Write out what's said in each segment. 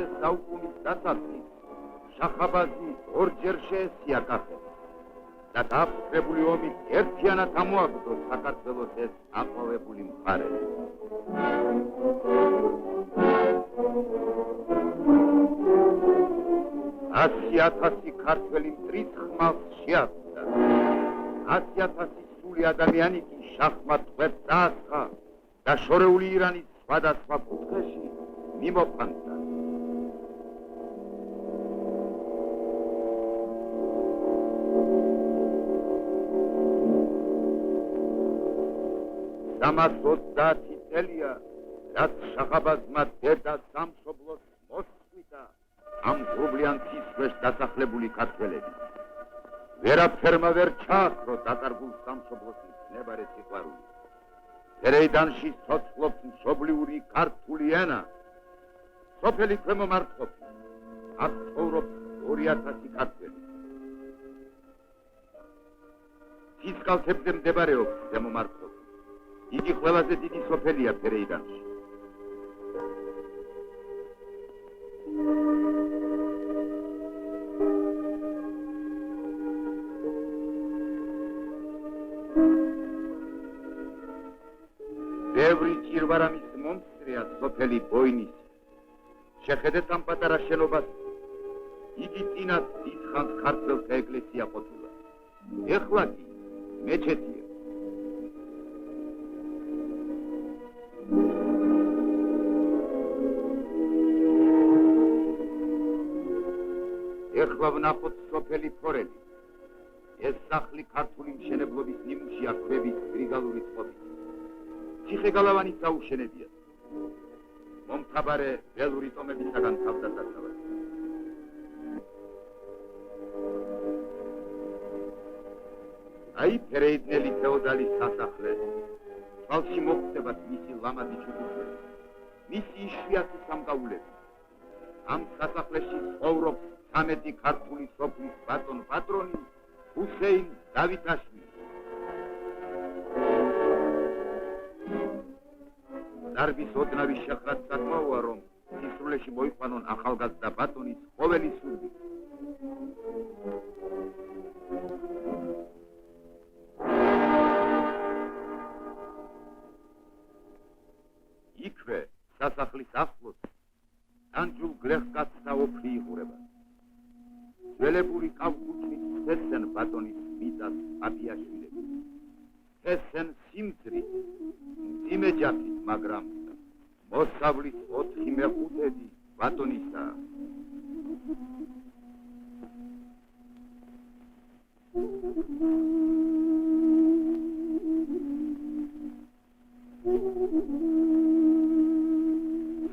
მე-19 საუკუნის დასაწყისს შახაბაზი ორჯერ შეესწია კახეთს და დააფუძნებული ომით ერთიანად ამოაგდო საქართველოს ეს აყვავებული მხარე. 100,000 ქართველი მტრით ხმალს შეაგდდა. 100,000 სული ადამიანი კი შახმად ხვერთ დაასხა და შორეული ირანის სხვადასხვა კუთხეში მიმოფანტა. სამას 30 წელია, რაც შახაბაზმა დედა სამშობლოს მოსწყვიტა ამ ღრუბლიან ცისქვეშ დასახლებული ქართველები. ვერაფერმა ვერ ჩააქრო დაკარგულ სამშობლოს მცნებარე სიყვარული. ფერეიდანში ცოცხლობს მშობლიური ქართული ენა. სოფელი ქვემო მარტყოფი. აქ ცხოვრობს 2000 ქართველი. ცისკალთებზე მდებარეობს ქვემო მარტყოფი. იგი ყველაზე დიდი სოფელია ფერეიდანში. ბევრი ჭირვარამის მომსწრეა სოფელი ბოინისი. შეხედეთ ამ პატარა შენობას. იგი წინათ დიდხანს ქართველთა ეკლესია ყოფილა. ეხლა კი მეჩეთია. ეხლა ვნახოთ სოფელი ფორელი. ეს სახლი ქართული მშენებლობის ნიმუშია ქვების გრიგალური წყობით. ციხე-გალავანი საუშენებია. მომთაბარე ველური ტომებისაგან თავდასაცავად. აი ფერეიდნელი ფეოდალის სასახლე. წყალში მოხდებათ მისი ლამაზი ჩუქურთმები, მისი იშვიათი სამკაულები. ამ სასახლეში ცხოვრობს 13 ქართული სოფლის ბატონ-პატრონი ჰუსეინ დავითაშვილი. დარბის ოდნავი შეხრად საკმაოა, რომ სისრულეში მოიყვანონ ახალგაზრდა ბატონის ყოველი სურვილი. იქვე სასახლის ახლოს ანჯულ გლეხკაცთა ოფლი იღურება. ძველებური კავკუჩნის თესენ ბატონის მიწას აბიაშვილები. თესენ სიმძრით, მძიმე ჯაფით, მაგრამ მოსავლის 4/5 ბატონისაა.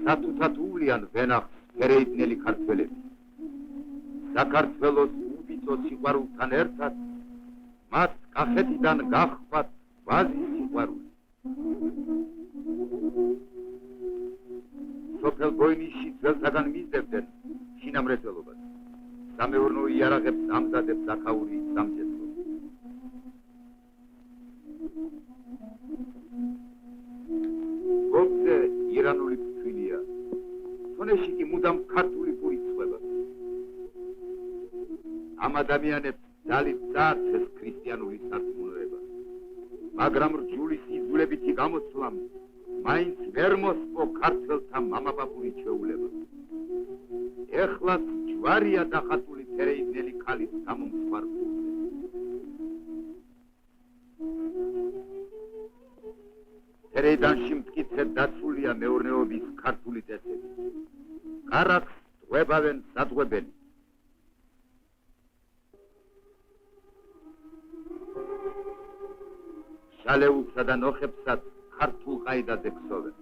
სათუთად უვლიან ვენახს ფერეიდნელი ქართველები. საქართველოს უბიწო სიყვარულთან ერთად მათ კახეთიდან გახხვათ ვაზის სიყვარული. სოფელ ბოინიში ძველთაგან მისდევდნენ შინამრეწველობას. სამეურნეო იარაღებს ამზადებს აქაური სამჭედლო. გობზე ირანული ფქვილია. თონეში კი მუდამ ქართული პური წყვება. ამ ადამიანებს ძალით დააცეს ქრისტიანული სარწმუნოება. მაგრამ რჯულის იძულებითი გამოცვლამ მაინც ვერ მოსპო ქართველთა მამაპაპური ჩვეულება. ეხლაც ჯვარია დახატული ფერეიდნელი ქალის გამომცხვარ ფულზე. ფერეიდანში მტკიცედ დაცულია მეურნეობის ქართული წესები. კარაქს ტყვებავენ სადღვებელი. შალეულსა და ნოხებსაც ქართულ ყაიდაზე ქსოვენ.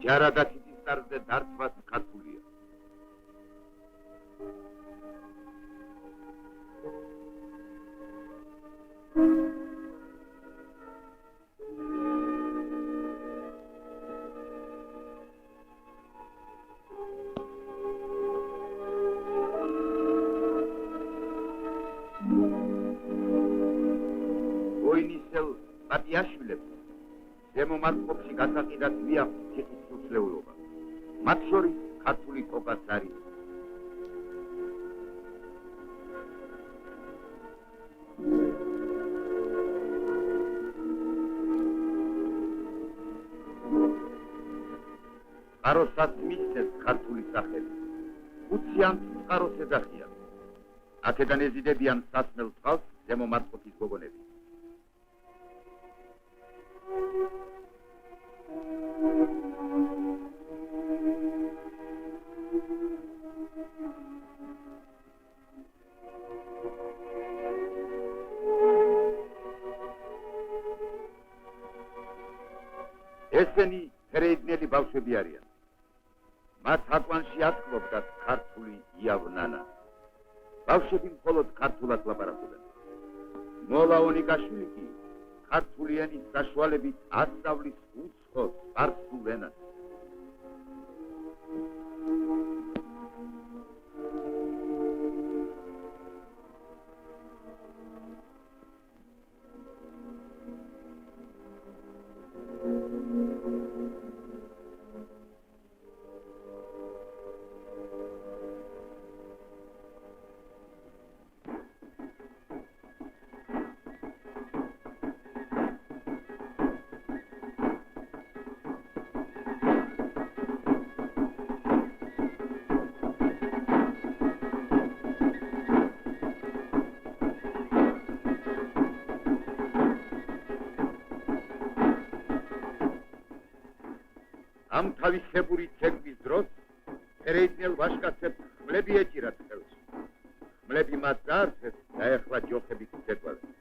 ჯარადაცის წარზე დართვაც ქართულია. პატიაშვილებს ზემო მართყოფში გასაყიდად მიახვთ ციხის უცვლელობა. მათ შორის ქართული კოკაც არის. წყაროსაც მისცეს ქართული სახელი. უციან წყაროს ეძახიან. აქედან ეზიდებიან სასმელ წყალს ზემო მართყოფის გოგონები. ესენი ფერეიდნელი ბავშვები არიან. მათ აკვანში ათქლობდათ ქართული იავნანა. ბავშვები მხოლოდ ქართულად ლაპარაკობენ. მოლა ონიკაშვილი კი ქართული ენის საშუალებით ასწავლის უცხო სპარსულ ენას. ამ თავისებური ცეკვის დროს ფერეიდნელ ვაჟკაცებს ხმლები ეჭირათ ხელში. ხმლები მათ დაარჩეს და ეხლა ჯოხებით იცეკვავენ.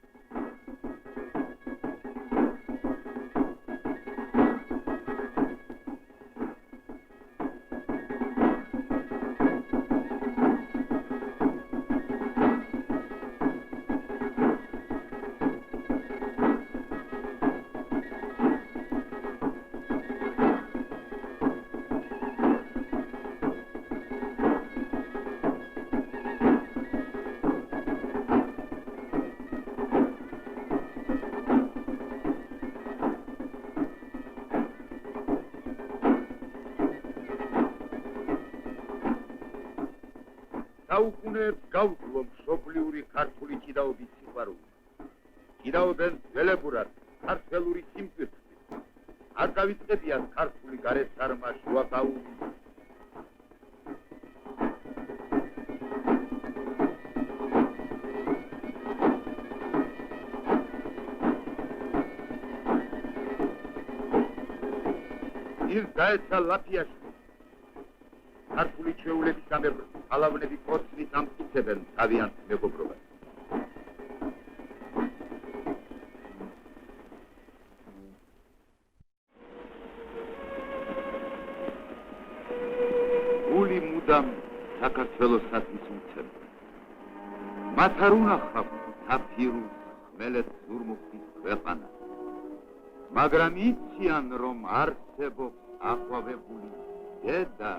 საუკუნეებს გაუძლო მშობლიური ქართული ჭიდაობის სიყვარული. ჭიდაობენ ძველებურად ქართველური სიმკვირთით. არ გავიწყებიათ ქართული გარესარმა შუაგაური. ის დაეცა ლაფიაში. ქართული ჩვეულების გამებრ ალავნები კოცნით ამტკიცებენ თავიანთ მეგობრობას. გული მუდამ საქართველოსათვის უცემენ. მათ არ უნახავთ საფირუს ხმელეთ ზურმუხტის ქვეყანა. მაგრამ იციან, რომ არსებობს აყვავებული დედა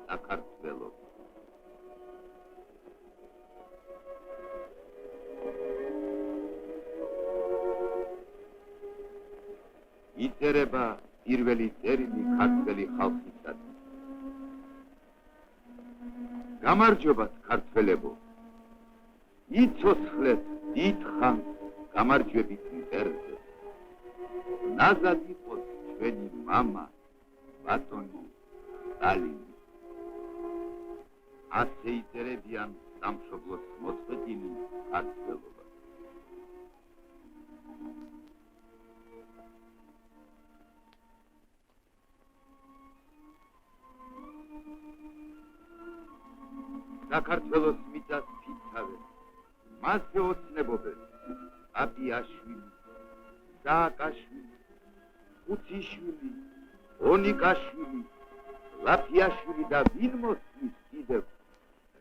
საქართველოს. იწერება პირველი წერილი ქართველი ხალხისათვის. გამარჯობათ ქართველებო. იცოცხლეთ დიდხანს გამარჯვებით მტერზე. ნაზად იყოს ჩვენი მამა ბატონი სტალინი. ასე იწერებიან სამშობლოს მოწყვეტილი ქართველობა. საქართველოს მიწას ფიცავენ, მასზე ოცნებობენ აბიაშვილი, სააკაშვილი, ხუციშვილი, ონიკაშვილი, ლაფიაშვილი და ვინ მოსმის კიდევ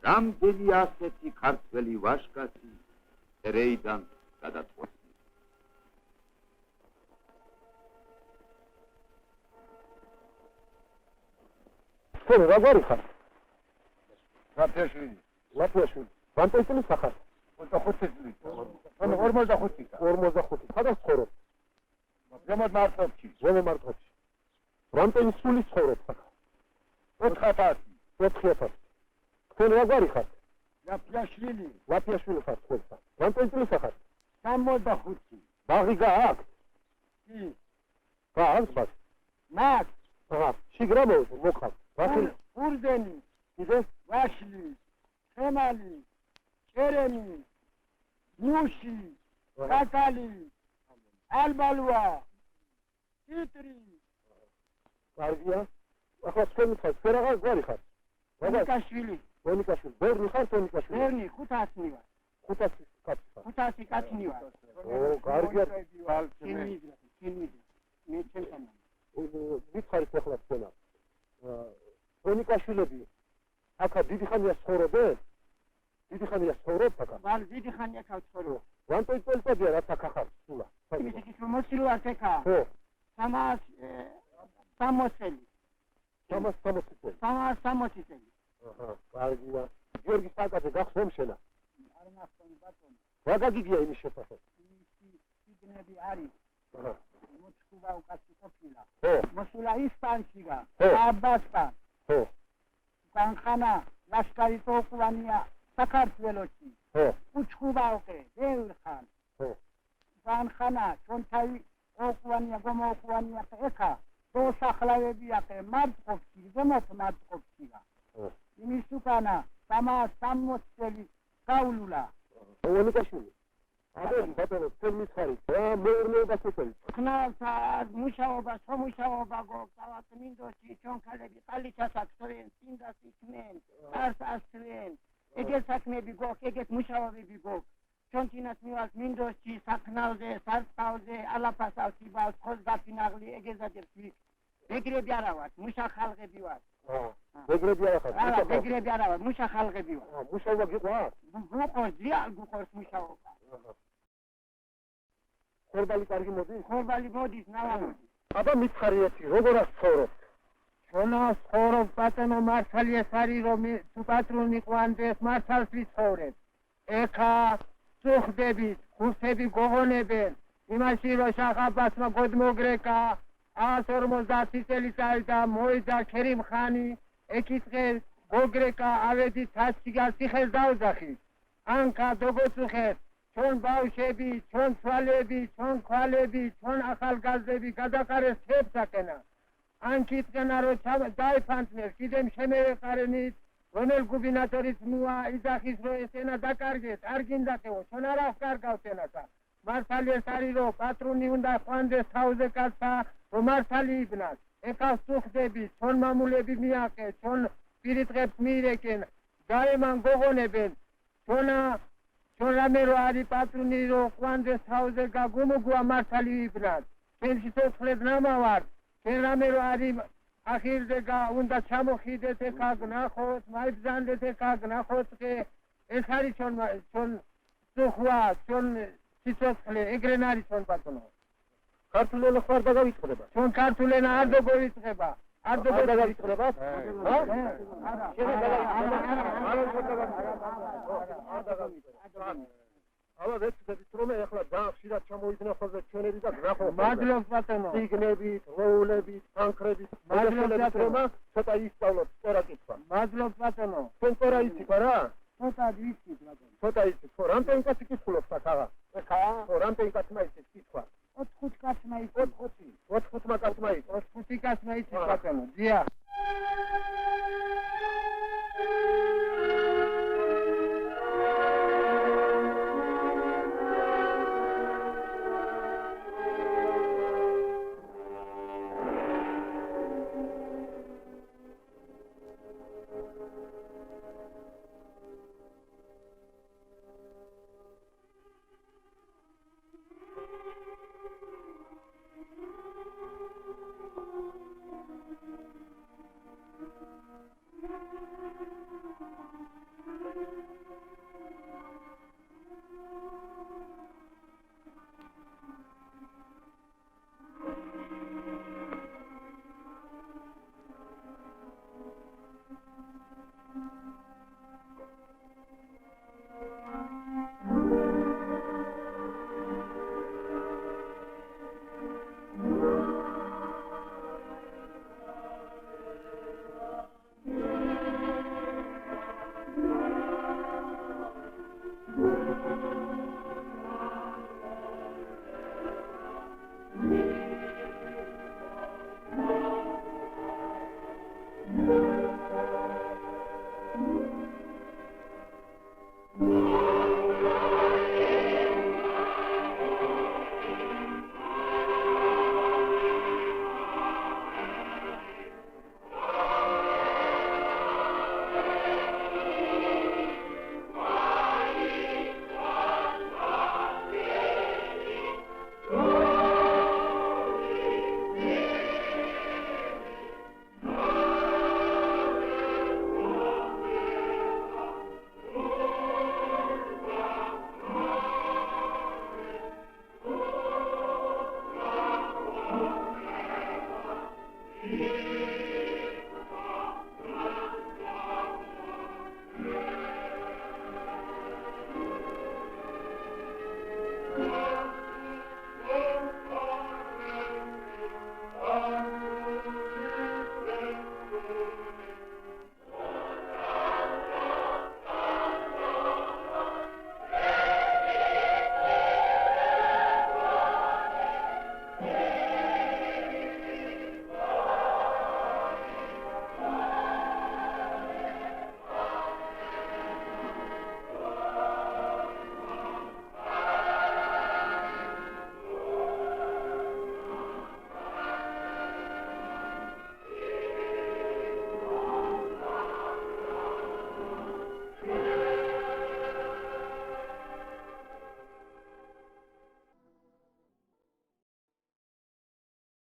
რამდენი ასეთი ქართველი ვაჟკაცი ფერეიდან გადაწყვეტს. ხომ რა გარიხარ? ლაფიაშვილი. ლაფიაშვილი. ბანტოისის სახარ. 25 წელი. ანუ 45. 45. სადაც ცხოვრობ? ზემოთ მარტყოფში. ზემო მარტყოფში. რამდენი სული ცხოვრობს ახლა? 4,000. 4,000. თქვენ რა გვარი ხართ? ლაფიაშვილი. ლაფიაშვილი ხართ თქვენ. რამდენი წლის ხართ? 65. ბაღი გააქვთ? კი. გააქვთ ბაღი? მაგ. აჰა, შიგრა მოხავთ. ბაღი ურდენი. ისე? ვაშლი. ხემალი. ჭერემი. ნუში. კაკალი. ალბალვა. იტრი. კარგია. ახლა თქვენ ხართ, თქვენ რა გვარი ხართ? მონიკაშვილი. მონიკაშვილი. ბერნი ხართ მონიკაშვილი? ბერნი 500 ვარ. 500 კაცი ხართ. 500 კაცი ვარ. ო, კარგია. ფილმი. მე ჩემთან. მითხარით ახლა თქვენა. მონიკაშვილები აქა დიდი ხანია ცხოვრობენ? დიდი ხანია ცხოვრობ აქა? ვარ დიდი ხანია ცხოვრობ. რამდენი წელიწადია რაც აქ ახარ სულა? იმის ის რომ მოსილვარ ეკა. ხო. 360 წელი. 360 წელი. 360 წელი. აჰა, კარგია. გიორგი საკაძე გახსოვს შენა? არ მახსოვს ბატონო. რა გაგიგია იმის შესახებ? სიგნები არის. აჰა. მოჩქუვა უკაცი ყოფილა. ხო. მოსულა ისპანშია. ხო. აბასტა. ხო. განხანა ლაშკარი თოქუანია საქართველოში. ხო. უჩქუბაოკე დელხან. ხო. განხანა ჩონთავი ოქუანია გომოქუანია ეხა დოსახლავები აყე მარტყოფში ზემოთ მარტყოფშია. ხო. იმის უკანა 360 წელი გაულულა. მონიკაშვილი. აბა ბატონო, თქვენ მითხარით, რა მეურნეობას ეწევით? ხნავსა მუშაობა, სამუშაობა გოგავთ მინდოში ჩონქალები ყალიცას აქცევენ, წინდას იქმენ, არს ასწრენ. ეგეთ საქმეები გოგ, ეგეთ მუშაობები გოგ. ჩონჩინას მივალთ მინდოში, საქნავზე, სასწავლზე, ალაფასავში ბალ, ხოს გაფინაღლი, ეგეზადებს ვიქ. ეგრები არა ვართ, მუშა ხალხები ვართ. ეგრები არა ხართ? არა, ეგრები არა ვართ, მუშა ხალხები ვართ. მუშაობა გიყვართ? გუყოს, ძიალ გუყოს მუშაობა. ხორბალი კარგი მოდის? ხორბალი მოდის, ნავამოდის. აბა მითხარი ერთი, როგორ ცხოვრობთ? ჩვენო ცხოვრობ ბატონო მართალი ეს არის რომ თუ პატრონი ყვანდეს მართალს ვიცხოვრებ. ეხა წუხდებით, ხუსები გოგონებენ, იმაში რომ შახაბასმა გოდმოგრეკა 150 წელიწადი და მოიდა ქერიმხანი, ეკითხე გოგრეკა ავედი თასიგა ციხეს დაუძახით. ანკა დოგოცუხეთ, ჩვენ ბავშვები, ჩვენ ცვალები, ჩვენ ქვალები, ჩვენ ახალგაზრდები გადაყარეს თებსაკენა. ან კითხენა რომ დაიფანტნეს, კიდემ შემეეყარენით, რომელ გუბინატორიც მოა იძახის რომ ეს ენა დაკარგეთ, არ გინდაყევო, ჩვენ არ აღკარგავთ ენასა. მართალი ეს არის რომ პატრონი უნდა ყვანდეს თავზე კაცსა, რომ მართალი იბნას. ეხა სუხდები, ჩვენ მამულები მიაყე, ჩვენ პირიტყებს მიირეკენ, დაემან გოგონებენ, ჩვენ რამე რო არის პატრონი რომ ყვანდეს თავზე გაგუმოგვა მართალი იბნას. ჩვენში სოხლებ ნამავართ. ჩვენ რამე რო არის ახირზე უნდა ჩამოხიდეთ ეხა გნახოთ, მაიბზანდეთ ეხა გნახოთ, ეს არის ჩვენ სუხვა, ჩვენ სიცოცხლე, ეგრენ არის ჩვენ ბატონო. ქართულ ენა ხარ დაგავიწყდება? ჩვენ ქართულ ენა არ დაგავიწყდება. არ დაგავიწყდებათ? აბა ვეცდებით რომ ეხლა დაახშირად ჩამოიძნა ხოლმე ჩვენები და გნახოთ. მადლობს ბატონო. სიგნებით, როულებით, თანქრებით, მადლობს რომ ცოტა ისწავლოთ სწორა კითხვა. მადლობს ბატონო. თქვენ სწორა იცით რა? ცოტა ვიცით ბატონო. ცოტა იცით, ხო, რამდენი კაცი კითხულობს აქ აღა? ეხა, ხო, რამდენი კაცმა იცით კითხვა? 4 კაცმა იცით. 4 კაცმა იცით. 4 კაცმა იცით ბატონო. დიახ.